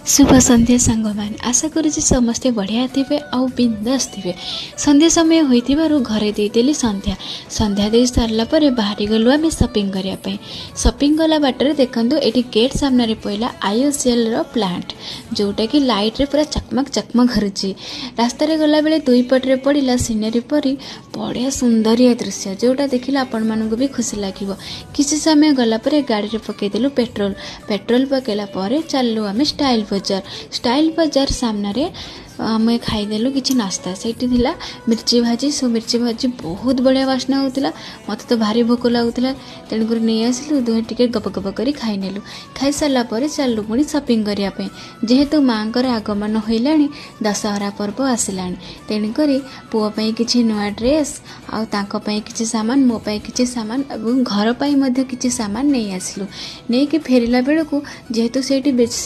शुभ संध्या सांग मान आशा करुँच समस्ते बढ़िया थे आउ बिंदास थे। संध्या समय होइथिबारु घरे देदेली संध्या संध्या दे सारला परे बाहरी गलु आमे शॉपिंग करने। शॉपिंग गला बाटर देखंतु एटी गेट सामने पड़ला आईओसीएल रो प्लांट जोटा कि लाइट रे पूरा चकमक चकमक करुची। रास्ता रे गला बेले दुई पटरे पड़ला सीनरी परी बढ़िया सुंदरिया दृश्य जोटा देखिला आपण मानकु भी खुशी लागिवो। किसी समय गला परे गाड़ी रे पकेदेलु पेट्रोल पकेला परे चललु आमे स्टाइल बजार सामने आम खाईदेलु कि नास्ता से मिर्ची भाजी मिर्ची भाजी बहुत बढ़िया बास्ना होता। मत तो भारी भोक लगुला तेणुक नहीं आसलु दुहे टिके गप गप कर खाईनेलु। खाई सारा पर चलु पुणी शॉपिंग करने जेहेतु माँ आगमन होइला दशहरा पर्व आसला तेणुक पुओं किसी नुआ ड्रेस आउे किसी सामान मोपाई किसी सामान और घर पर किसी सामान नहीं आसलु। नहीं कि फेरला बेलू जेहेतु से